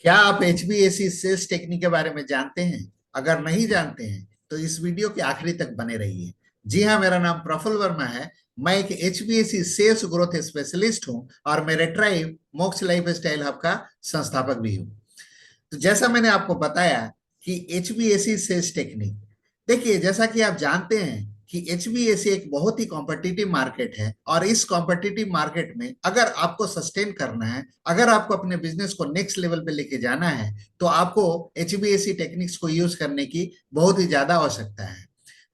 क्या आप HVAC sales technique के बारे में जानते हैं? अगर नहीं जानते हैं तो इस वीडियो के आखिरी तक बने रहिए। जी हाँ, मेरा नाम प्रफुल्ल वर्मा है। मैं एक HVAC सेल्स ग्रोथ स्पेशलिस्ट हूँ और मेरे ट्राइब मोक्ष लाइफ स्टाइल हब का संस्थापक भी हूँ। तो जैसा मैंने आपको बताया कि HVAC सेल्स टेक्निक, देखिए जैसा कि आप जानते हैं कि HVAC एक बहुत ही कॉम्पिटिटिव मार्केट है और इस कॉम्पिटिटिव मार्केट में अगर आपको सस्टेन करना है, अगर आपको अपने बिजनेस को नेक्स्ट लेवल पे लेके जाना है, तो आपको HVAC टेक्निक्स को यूज करने की बहुत ही ज्यादा आवश्यकता है।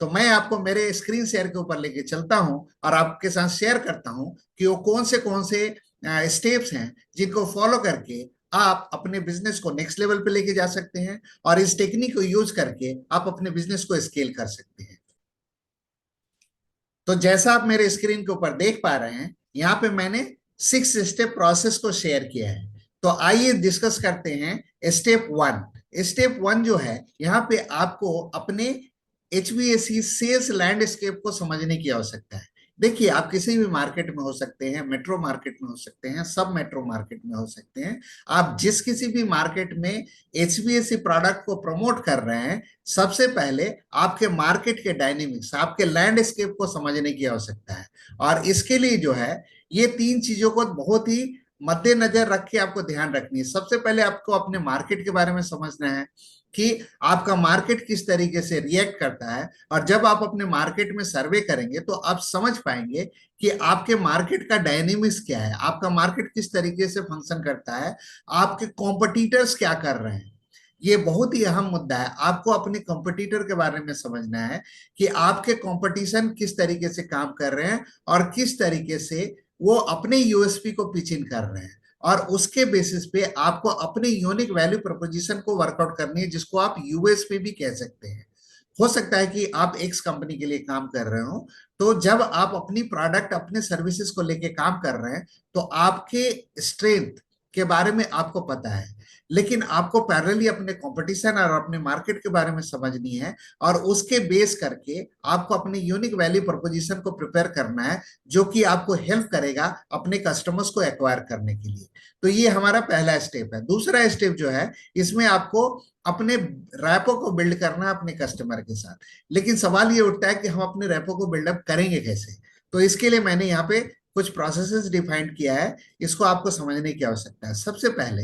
तो मैं आपको मेरे स्क्रीन शेयर के ऊपर लेके चलता हूं और आपके साथ शेयर करता हूं कि वो कौन से स्टेप्स हैं जिनको फॉलो करके आप अपने बिजनेस को नेक्स्ट लेवल पे लेके जा सकते हैं और इस टेक्निक को यूज करके आप अपने बिजनेस को स्केल कर सकते हैं। तो जैसा आप मेरे स्क्रीन के ऊपर देख पा रहे हैं, यहाँ पे मैंने 6 स्टेप प्रोसेस को शेयर किया है। तो आइए डिस्कस करते हैं स्टेप 1। स्टेप 1 जो है, यहाँ पे आपको अपने HVAC सेल्स लैंडस्केप को समझने की आवश्यकता है। देखिए, आप किसी भी मार्केट में हो सकते हैं, मेट्रो मार्केट में हो सकते हैं, सब मेट्रो मार्केट में हो सकते हैं। आप जिस किसी भी मार्केट में HVAC प्रोडक्ट को प्रमोट कर रहे हैं, सबसे पहले आपके मार्केट के डायनेमिक्स, आपके लैंडस्केप को समझने की आवश्यकता है। और इसके लिए जो है, ये 3 चीजों को बहुत ही मद्देनजर रख के आपको ध्यान रखनी है। सबसे पहले आपको अपने मार्केट के बारे में समझना है कि आपका मार्केट किस तरीके से रिएक्ट करता है। और जब आप अपने मार्केट में सर्वे करेंगे तो आप समझ पाएंगे कि आपके मार्केट का डायनेमिक्स क्या है, आपका मार्केट किस तरीके से फंक्शन करता है, आपके कॉम्पिटिटर्स क्या कर रहे हैं। ये बहुत ही अहम मुद्दा है। आपको अपने कॉम्पिटिटर के बारे में समझना है कि आपके कंपटीशन किस तरीके से काम कर रहे हैं और किस तरीके से वो अपने यूएसपी को पिच इन कर रहे हैं। और उसके बेसिस पे आपको अपने यूनिक वैल्यू प्रोपोजिशन को वर्कआउट करनी है, जिसको आप यूएसपी भी कह सकते हैं। हो सकता है कि आप एक्स कंपनी के लिए काम कर रहे हो, तो जब आप अपनी प्रोडक्ट, अपने सर्विसेज को लेके काम कर रहे हैं, तो आपके स्ट्रेंथ के बारे में आपको पता है, लेकिन आपको पैरेलली अपने कंपटीशन और अपने मार्केट के बारे में समझनी है। और उसके बेस करके आपको अपने यूनिक वैल्यू प्रोपोजिशन को प्रिपेयर करना है, जो कि आपको हेल्प करेगा अपने कस्टमर्स को एक्वायर करने के लिए। तो ये हमारा पहला स्टेप है। दूसरा स्टेप जो है, इसमें आपको अपने रैपो को बिल्ड करना है अपने कस्टमर के साथ। लेकिन सवाल ये उठता है कि हम अपने रैपो को बिल्डअप करेंगे कैसे। तो इसके लिए मैंने यहाँ पे कुछ प्रोसेसेस डिफाइंड किया है, इसको आपको समझने की आवश्यकता है। सबसे पहले,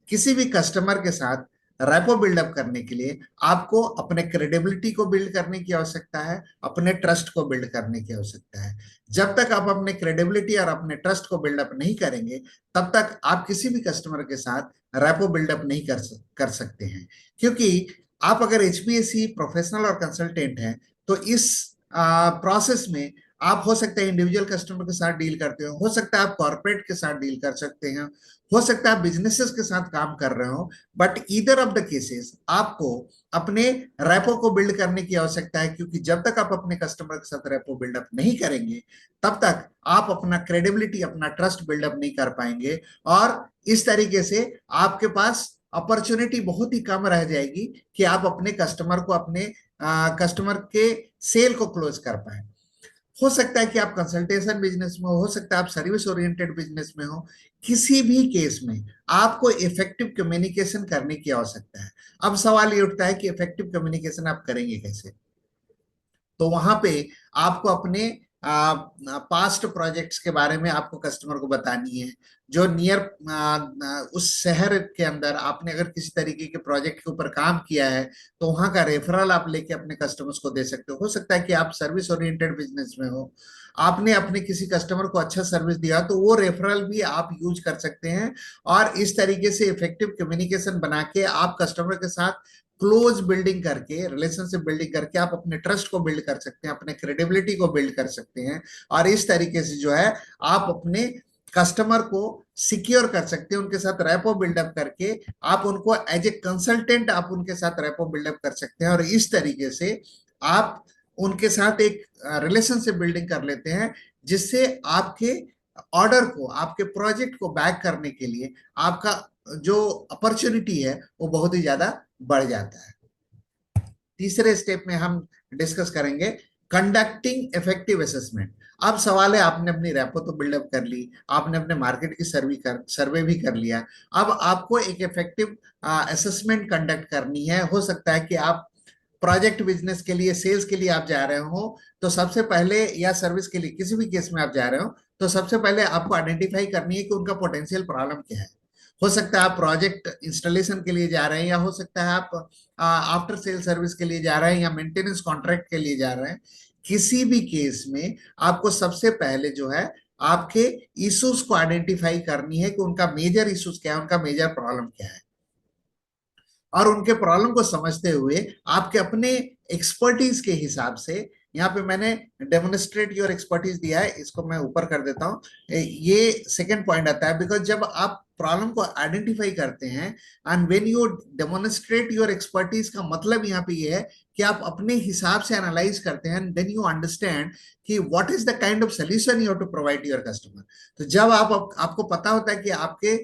किसी भी कस्टमर के साथ रैपो बिल्डअप करने के लिए आपको अपने क्रेडिबिलिटी को बिल्ड करने की आवश्यकता है, अपने ट्रस्ट को बिल्ड करने की आवश्यकता है। जब तक आप अपने क्रेडिबिलिटी और अपने ट्रस्ट को बिल्डअप नहीं करेंगे, तब तक आप किसी भी कस्टमर के साथ रैपो बिल्डअप नहीं कर सकते हैं। क्योंकि आप अगर HVAC प्रोफेशनल और कंसल्टेंट हैं, तो इस प्रोसेस में आप हो सकता है इंडिविजुअल कस्टमर के साथ डील करते हो सकता है आप कॉर्पोरेट के साथ डील कर सकते हैं, हो सकता है आप बिजनेसेस के साथ काम कर रहे हो। But either of the cases आपको अपने रैपो को बिल्ड करने की आवश्यकता है, क्योंकि जब तक आप अपने कस्टमर के साथ रैपो बिल्डअप नहीं करेंगे, तब तक आप अपना क्रेडिबिलिटी, अपना ट्रस्ट बिल्डअप नहीं कर पाएंगे। और इस तरीके से आपके पास अपॉर्चुनिटी बहुत ही कम रह जाएगी कि आप अपने कस्टमर को, अपने कस्टमर के सेल को क्लोज कर पाए। हो सकता है कि आप कंसल्टेशन बिजनेस में हो सकता है आप सर्विस ओरिएंटेड बिजनेस में हो, किसी भी केस में आपको इफेक्टिव कम्युनिकेशन करने की आवश्यकता है। अब सवाल ये उठता है कि इफेक्टिव कम्युनिकेशन आप करेंगे कैसे। तो वहां पे आपको अपने पास्ट प्रोजेक्ट्स के बारे में आपको कस्टमर को बतानी है। जो नियर उस शहर के अंदर आपने अगर किसी तरीके के प्रोजेक्ट के ऊपर काम किया है, तो वहां का रेफरल आप लेके अपने कस्टमर्स को दे सकते हो सकता है कि आप सर्विस ओरिएंटेड बिजनेस में हो, आपने अपने किसी कस्टमर को अच्छा सर्विस दिया, तो वो रेफरल भी आप यूज कर सकते हैं। और इस तरीके से इफेक्टिव कम्युनिकेशन बना के आप कस्टमर के साथ क्लोज बिल्डिंग करके, रिलेशनशिप बिल्डिंग करके आप अपने ट्रस्ट को बिल्ड कर सकते हैं, अपने क्रेडिबिलिटी को बिल्ड कर सकते हैं। और इस तरीके से जो है, आप अपने कस्टमर को सिक्योर कर सकते हैं, उनके साथ रैपो बिल्डअप करके आप उनको एज ए कंसल्टेंट आप उनके साथ रैपो बिल्डअप कर सकते हैं। और इस तरीके से आप उनके साथ एक रिलेशनशिप बिल्डिंग कर लेते हैं, जिससे आपके ऑर्डर को, आपके प्रोजेक्ट को बैक करने के लिए आपका जो अपॉर्चुनिटी है वो बहुत ही ज्यादा बढ़ जाता है। तीसरे स्टेप में हम डिस्कस करेंगे कंडक्टिंग इफेक्टिव असेसमेंट। अब सवाल है, आपने अपनी रैपो तो बिल्डअप कर ली, आपने अपने मार्केट की सर्वे भी कर लिया। अब आपको एक इफेक्टिव असेसमेंट कंडक्ट करनी है। हो सकता है कि आप प्रोजेक्ट बिजनेस के लिए, सेल्स के लिए आप जा रहे हो, तो सबसे पहले, या सर्विस के लिए, किसी भी केस में आप जा रहे हो, तो सबसे पहले आपको आइडेंटिफाई करनी है कि उनका पोटेंशियल प्रॉब्लम क्या है। हो सकता है आप प्रोजेक्ट इंस्टॉलेशन के लिए जा रहे हैं, या हो सकता है आप आफ्टर सेल सर्विस के लिए जा रहे हैं, या मेंटेनेंस कॉन्ट्रैक्ट के लिए जा रहे हैं। किसी भी केस में आपको सबसे पहले जो है, आपके इश्यूज को आइडेंटिफाई करनी है कि उनका मेजर इश्यूज क्या है, उनका मेजर प्रॉब्लम क्या है। और उनके प्रॉब्लम को समझते हुए आपके अपने एक्सपर्टीज के हिसाब से, यहाँ पे मैंने डेमोन्स्ट्रेट योर एक्सपर्टीज दिया है, इसको मैं ऊपर कर देता हूँ। ये सेकंड पॉइंट आता है, बिकॉज जब आप प्रॉब्लम को आइडेंटिफाई करते हैं and when you demonstrate your expertise, का मतलब यहाँ पे ये है कि आप अपने हिसाब से एनालाइज करते हैं, देन यू अंडरस्टैंड कि what is the kind of solution you have to provide your customer. तो जब आपको पता होता है कि आपके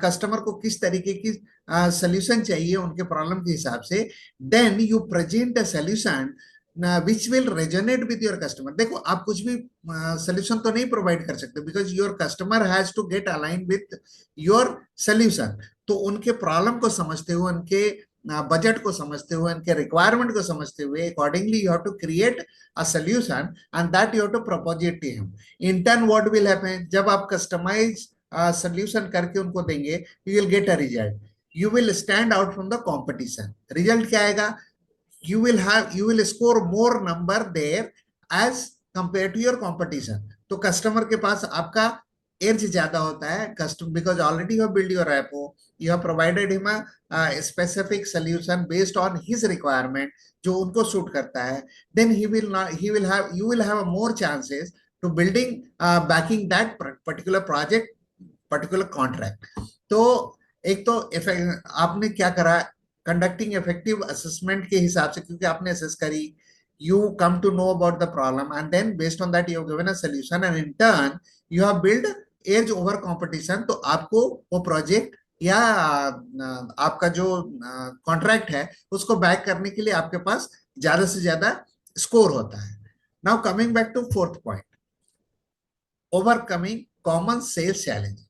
कस्टमर को किस तरीके की सोल्यूशन चाहिए उनके प्रॉब्लम के हिसाब से, then you present a solution which will resonate with your customer. देखो, आप कुछ भी सोल्यूशन तो नहीं प्रोवाइड कर सकते, because your customer has to get align with your solution. तो उनके प्रॉब्लम को समझते हुए, उनके बजट को समझते हुए, उनके रिक्वायरमेंट को समझते हुए, accordingly you have to create a solution and that you have to propose it to him. In turn what will happen, जब आप कस्टमाइज सोल्यूशन करके उनको देंगे, you will get a result, you will stand out from the competition। Result क्या आएगा? You will score more number there as compared to your competition। तो customer के पास आपका एज ज्यादा होता है, customer, because already you have build your rapport, you have provided him a specific solution based on his requirement, जो उनको suit करता है। Then he will have you will have more chances to building backing that particular project, particular contract. तो एक तो आपने क्या करा, कंडक्टिंग इफेक्टिव असेसमेंट के हिसाब से, क्योंकि आपने असेस करी, you come to know about the problem and then based on that you have given a solution, and in turn you have build edge over competition. तो आपको वो प्रोजेक्ट या आपका जो कॉन्ट्रैक्ट है, उसको बैक करने के लिए आपके पास ज्यादा से ज्यादा स्कोर होता है। Now coming back to fourth point, overcoming common sales challenge.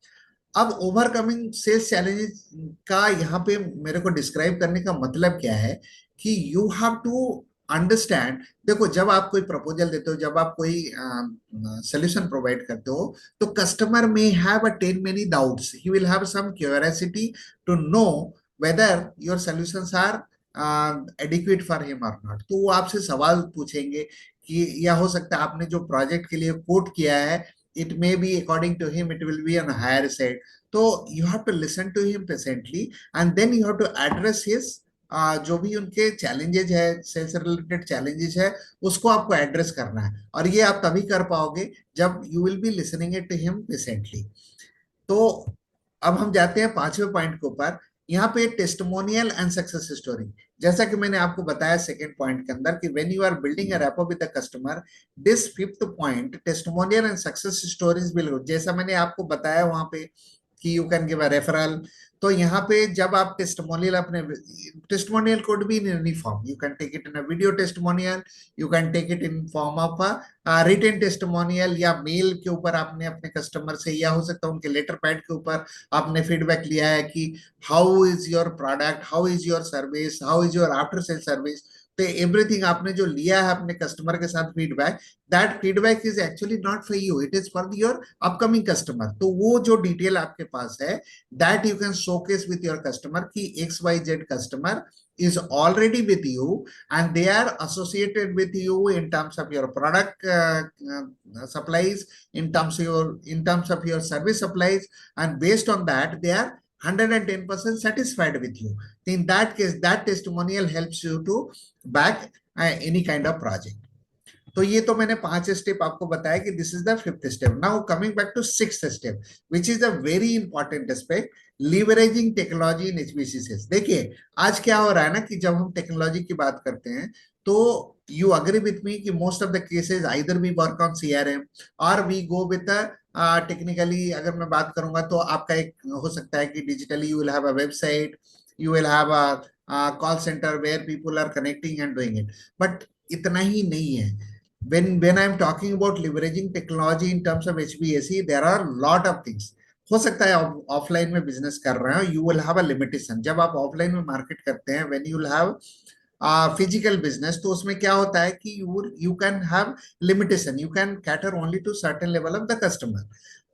अब ओवरकमिंग सेल्स चैलेंजेस का यहाँ पे मेरे को डिस्क्राइब करने का मतलब क्या है, कि यू हैव टू अंडरस्टैंड। देखो, जब आप कोई प्रपोजल देते हो, जब आप कोई सोल्यूशन प्रोवाइड करते हो, तो customer may have a ten many doubts, he will have some curiosity to know whether your solutions are adequate for him और नॉट। तो वो आपसे सवाल पूछेंगे कि, या हो सकता है आपने जो प्रोजेक्ट के लिए कोट किया है, it may be according to him it will be on a higher side, so you have to listen to him patiently and then you have to address his जो भी उनके चैलेंजेस है, sales related challenges है, उसको आपको address करना है। और ये आप तभी कर पाओगे जब you will be listening it to him patiently. तो अब हम जाते हैं पांचवें पॉइंट के ऊपर, यहाँ पे टेस्टिमोनियल एंड सक्सेस स्टोरी। जैसा कि मैंने आपको बताया सेकंड पॉइंट के अंदर, कि when you are building a rapport with the customer, this fifth point, testimonial and success stories will, जैसा मैंने आपको बताया वहां पे कि you can give a referral. तो यहाँ पे जब आप टेस्टिमोनियल, अपने टेस्टिमोनियल कोड भी in any form, you can take it in a video testimonial, you can take it in form of a written testimonial, या मेल के ऊपर आपने अपने कस्टमर से, या हो सकता है उनके लेटर पैड के ऊपर आपने फीडबैक लिया है कि how is your product, how is your service, how is your after sale service. तो एवरीथिंग आपने जो लिया है अपने कस्टमर के साथ feedback, that feedback is actually not for you, it is for your upcoming customer. तो वो जो डिटेल आपके पास है, that you can showcase with your customer, की XYZ customer is already with you and they are associated with you in terms of your product supplies, in terms of your service supplies, and based on that they are 110% satisfied with you. In that case, that testimonial helps you to back any kind of project। तो ये तो मैंने 5 step आपको बताया कि this is the fifth step. Now coming back to sixth step, which is a very important aspect, leveraging technology in HBCCs। देखिए, आज क्या हो रहा है ना, कि जब हम टेक्नोलॉजी की बात करते हैं, तो यू अग्री विथ मी कि most of the cases either we work on CRM और वी गो विद टेक्निकली। अगर मैं बात करूंगा तो आपका एक हो सकता है कि digitally you will have a website, you will have a call centre where people are connecting and doing it, but इतना ही नहीं है। when I'm talking about leveraging technology in terms of HVAC, there are lot of things. हो सकता है आप offline में business कर रहे हो, you will have a limitation. जब आप ऑफलाइन में मार्केट करते हैं, when you will have physical business, तो उसमें क्या होता है कि you can have limitation, you can cater only to certain level of the customer.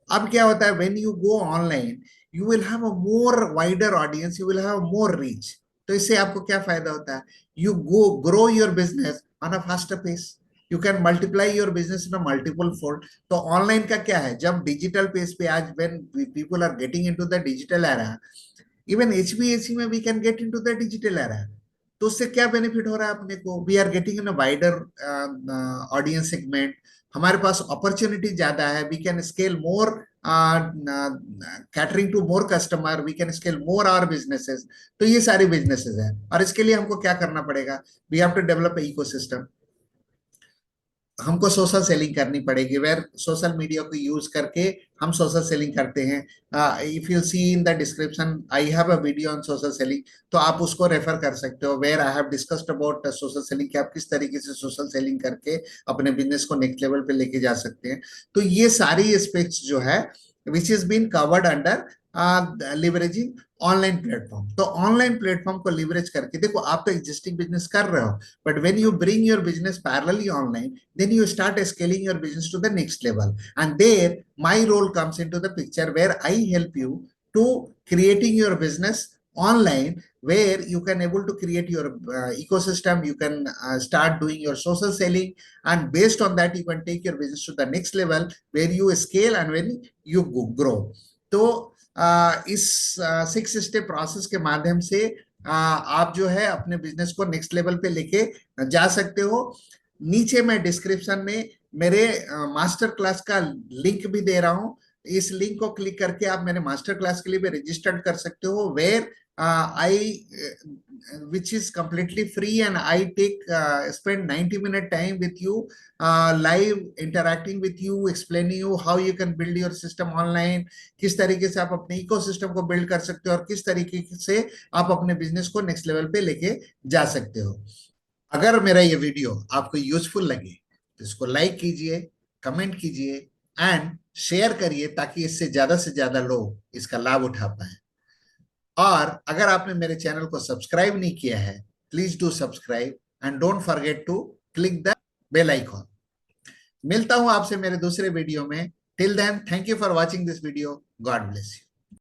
अब क्या होता है, when you go online, you will have a more wider audience, you will have more reach. तो इससे आपको क्या फायदा होता है, you go grow your business on a faster pace, you can multiply your business in a multiple fold. तो online का क्या है, जब डिजिटल पेस पे आज when people are getting into the digital era, even HBAC में we can get into the digital era. तो उससे क्या बेनिफिट हो रहा है अपने को, we are getting in a wider audience segment, हमारे पास अपॉर्चुनिटी ज्यादा है, we can scale more, catering to more customer, we can scale more our businesses. तो ये सारे बिजनेसेस हैं, और इसके लिए हमको क्या करना पड़ेगा, we have to develop ecosystem. हमको सोशल सेलिंग करनी पड़ेगी, वेर सोशल मीडिया को यूज करके हम सोशल सेलिंग करते हैं. If you see in the description, I have a video on social selling, तो आप उसको रेफर कर सकते हो, where I have discussed about social selling, कि आप किस तरीके से सोशल सेलिंग करके अपने बिजनेस को नेक्स्ट लेवल पे लेके जा सकते हैं. तो ये सारी एस्पेक्ट्स जो है which is been covered under leveraging online platform. तो ऑनलाइन प्लेटफॉर्म को लिवरेज करके, देखो आप तो एग्जिस्टिंग बिजनेस कर रहे हो, but when you bring your business parallelly online, then you start scaling your business to the next level, and there my role comes into the picture, where I help you to creating your business online, where you can able to create your ecosystem, you can start doing your social selling, and based on that you can take your business to the next level, where you scale and when you grow. तो इस 6 step process के माध्यम से आप जो है अपने business को नेक्स्ट लेवल पे लेके जा सकते हो. नीचे मैं डिस्क्रिप्शन में मेरे मास्टर क्लास का लिंक भी दे रहा हूं, इस लिंक को क्लिक करके आप मेरे मास्टर क्लास के लिए भी रजिस्टर्ड कर सकते हो, where I which is completely free, and I take spend 90-minute time with you, live interacting with you, explaining you how you can build your system online, किस तरीके से आप अपने इकोसिस्टम को बिल्ड कर सकते हो, और किस तरीके से आप अपने बिजनेस को नेक्स्ट लेवल पे लेके जा सकते हो. अगर मेरा ये वीडियो आपको यूजफुल लगे तो इसको लाइक कीजिए, कमेंट कीजिए एंड शेयर करिए, ताकि इससे ज्यादा से ज्यादा लोग इसका लाभ उठा पाए. और अगर आपने मेरे चैनल को सब्सक्राइब नहीं किया है, please do subscribe and don't forget to click the bell icon. मिलता हूं आपसे मेरे दूसरे वीडियो में. Till then, thank you for watching this video. God bless you.